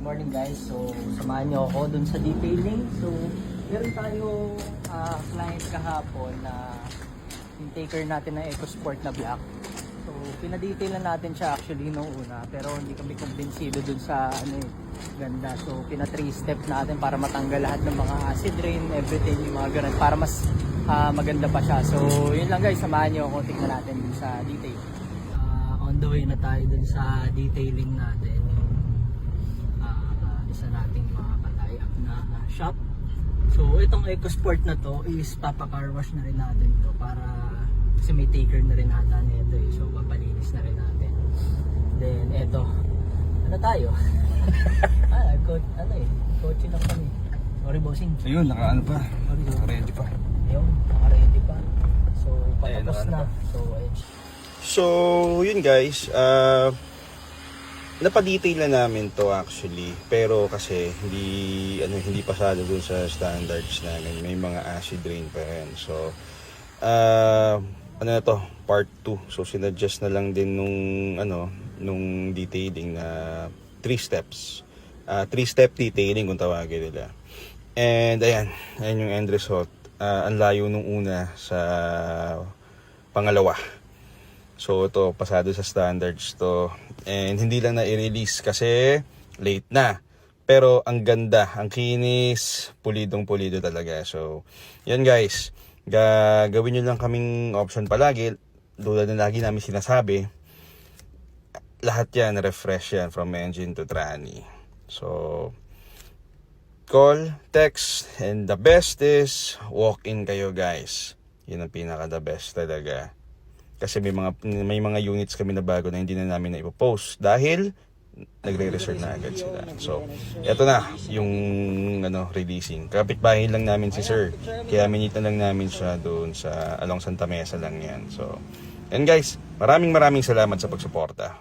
Good morning guys. So, samahan niyo ako dun sa detailing. So, meron tayo client kahapon na yung taker natin ng EcoSport na black. So, pinadetail na natin siya actually nung una, pero hindi kami kumbinsido dun sa ganda. So, pina 3-step natin para matanggal lahat ng mga acid rain, everything, yung mga ganun, para mas maganda pa siya. So, yun lang guys, samahan niyo ako, tingnan natin dun sa detail. On the way na tayo dun sa detailing natin. Isa nating mga ka-tie-up na shop. So itong EcoSport na to is papa-car wash na rin natin to, para kasi may taker na rin ata nito eh. So papalinis na rin natin. Then eto, ano tayo? Kotse lang kami. Sorry bossing. Ayun, naka-ano pa. Naka-ready pa. Ayun, naka-ready pa. So patapos na. So yun guys, napa-detail na namin to actually, pero kasi hindi pasado dun sa standards namin, may mga acid rain pa rin. So ano na to, part 2. So sinadjust na lang din nung detailing na 3 steps. 3-step detailing kung tawagin nila. And ayan yung end result. Ang layo nung una sa pangalawa. So ito, pasado sa standards to. And hindi lang na i-release kasi late na. Pero ang ganda, ang kinis, pulidong-pulido talaga. So, yan guys. Gawin nyo lang kaming option palagi. Tulad na lagi namin sinasabi. Lahat yan, refresh yan from engine to tranny. So, call, text, and the best is walk-in kayo guys. Yun ang pinaka the best talaga. Kasi may mga units kami na bago na hindi na namin na ipopost dahil nagre-reserve na agad sila. So, eto na yung releasing. Kapitbahay lang namin si Sir. Kaya minita lang namin siya doon sa along Santa Mesa lang yan. So, and guys, maraming salamat sa pagsuporta.